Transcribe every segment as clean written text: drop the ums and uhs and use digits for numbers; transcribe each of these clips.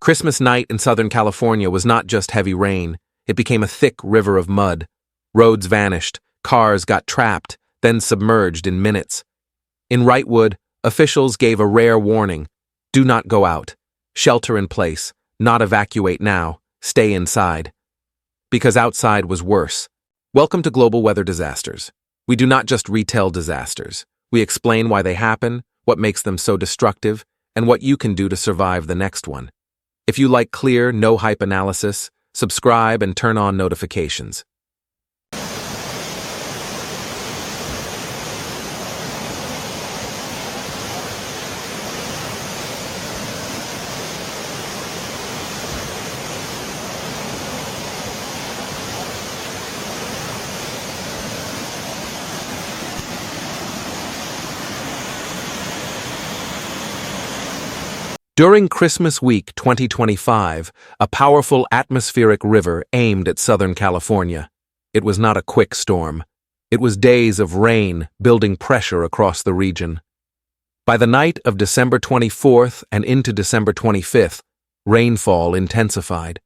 Christmas night in Southern California was not just heavy rain, it became a thick river of mud. Roads vanished, cars got trapped, then submerged in minutes. In Wrightwood, officials gave a rare warning: do not go out, shelter in place, not evacuate now, stay inside. Because outside was worse. Welcome to Global Weather Disasters. We do not just retell disasters. We explain why they happen, what makes them so destructive, and what you can do to survive the next one. If you like clear, no-hype analysis, subscribe and turn on notifications. During Christmas week 2025, a powerful atmospheric river aimed at Southern California. It was not a quick storm. It was days of rain building pressure across the region. By the night of December 24th and into December 25th, rainfall intensified.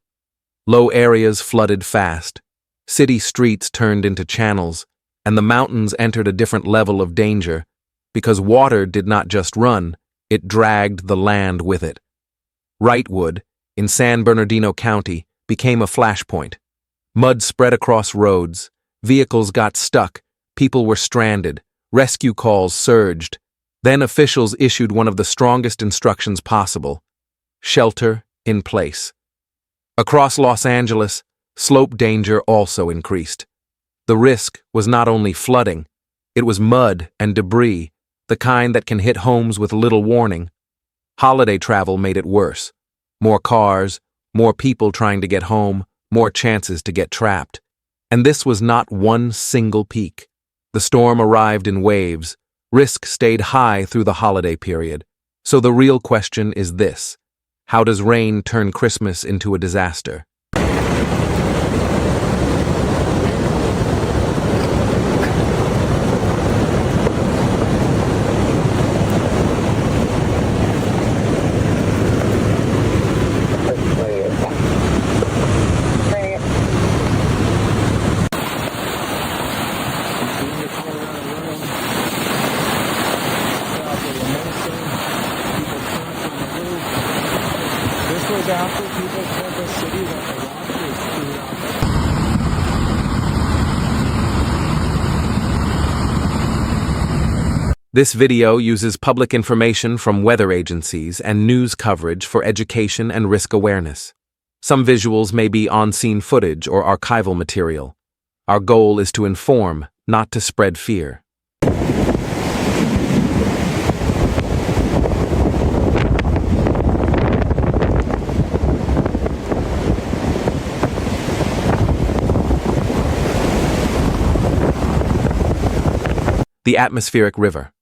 Low areas flooded fast. City streets turned into channels, and the mountains entered a different level of danger because water did not just run, it dragged the land with it. Wrightwood, in San Bernardino County, became a flashpoint. Mud spread across roads, vehicles got stuck, people were stranded, rescue calls surged. Then officials issued one of the strongest instructions possible: shelter in place. Across Los Angeles, slope danger also increased. The risk was not only flooding, it was mud and debris, the kind that can hit homes with little warning. Holiday travel made it worse. More cars, more people trying to get home, more chances to get trapped. And this was not one single peak. The storm arrived in waves. Risk stayed high through the holiday period. So the real question is this: how does rain turn Christmas into a disaster? After people told the city that the water is clear out. This video uses public information from weather agencies and news coverage for education and risk awareness. Some visuals may be on-scene footage or archival material. Our goal is to inform, not to spread fear. The atmospheric river.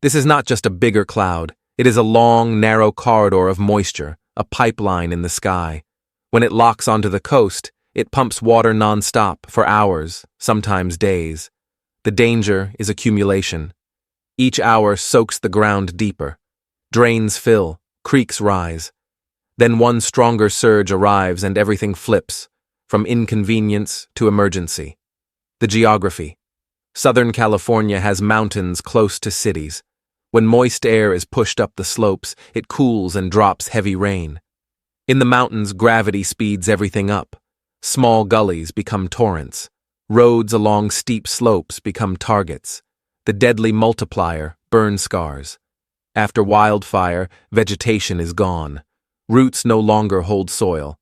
This is not just a bigger cloud, it is a long, narrow corridor of moisture, a pipeline in the sky. When it locks onto the coast, it pumps water non-stop for hours, sometimes days. The danger is accumulation. Each hour soaks the ground deeper. Drains fill, creeks rise. Then one stronger surge arrives and everything flips, from inconvenience to emergency. The geography. Southern California has mountains close to cities. When moist air is pushed up the slopes, it cools and drops heavy rain. In the mountains, gravity speeds everything up. Small gullies become torrents. Roads along steep slopes become targets. The deadly multiplier, burn scars. After wildfire, vegetation is gone. Roots no longer hold soil.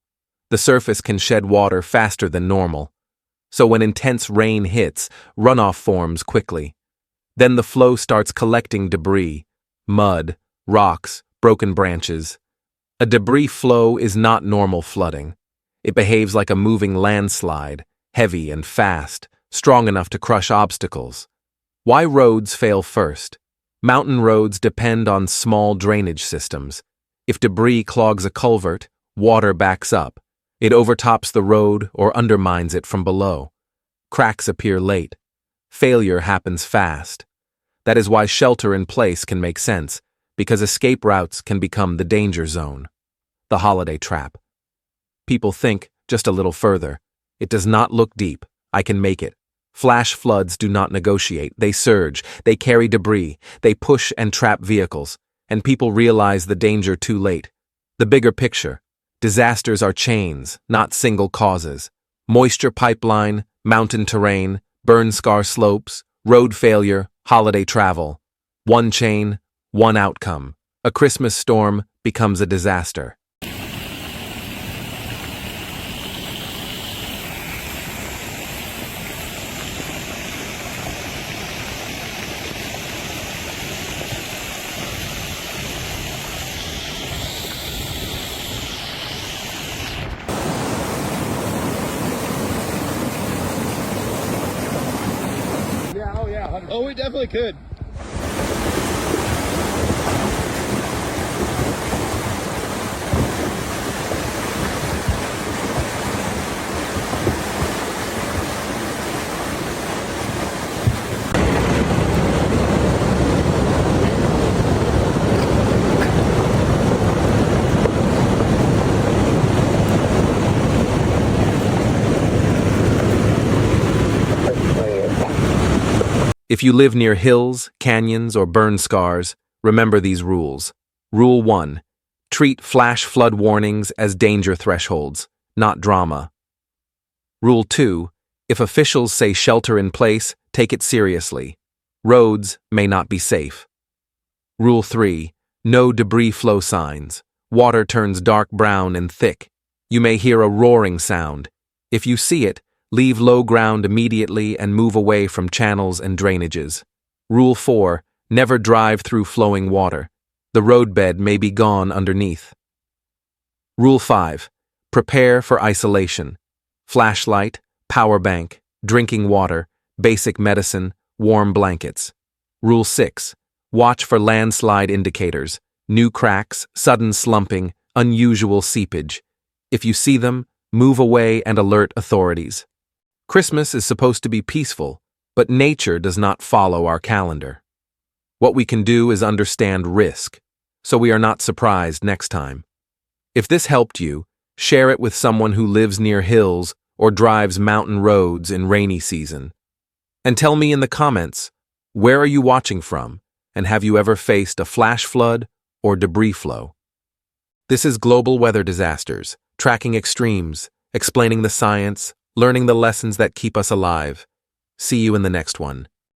The surface can shed water faster than normal. So when intense rain hits, runoff forms quickly. Then the flow starts collecting debris, mud, rocks, broken branches. A debris flow is not normal flooding. It behaves like a moving landslide, heavy and fast, strong enough to crush obstacles. Why roads fail first? Mountain roads depend on small drainage systems. If debris clogs a culvert, water backs up. It overtops the road or undermines it from below. Cracks appear late. Failure happens fast. That is why shelter in place can make sense, because escape routes can become the danger zone. the holiday trap. People think just a little further. It does not look deep. I can make it. Flash floods do not negotiate. They surge. They carry debris. They push and trap vehicles. And people realize the danger too late. The bigger picture. Disasters are chains, not single causes. Moisture pipeline, mountain terrain, burn scar slopes, road failure, holiday travel. One chain, one outcome. A Christmas storm becomes a disaster. Yeah, oh yeah. 100%. Oh, we definitely could. If you live near hills, canyons, or burn scars, remember these rules. Rule 1. Treat flash flood warnings as danger thresholds, not drama. Rule 2. If officials say shelter in place, take it seriously. Roads may not be safe. Rule 3. No debris flow signs. Water turns dark brown and thick. You may hear a roaring sound. If you see it, leave low ground immediately and move away from channels and drainages. Rule 4. Never drive through flowing water. The roadbed may be gone underneath. Rule 5. Prepare for isolation. Flashlight, power bank, drinking water, basic medicine, warm blankets. Rule 6. Watch for landslide indicators, new cracks, sudden slumping, unusual seepage. If you see them, move away and alert authorities. Christmas is supposed to be peaceful, but nature does not follow our calendar. What we can do is understand risk, so we are not surprised next time. If this helped you, share it with someone who lives near hills or drives mountain roads in rainy season. And tell me in the comments, where are you watching from, and have you ever faced a flash flood or debris flow? This is Global Weather Disasters, tracking extremes, explaining the science, learning the lessons that keep us alive. See you in the next one.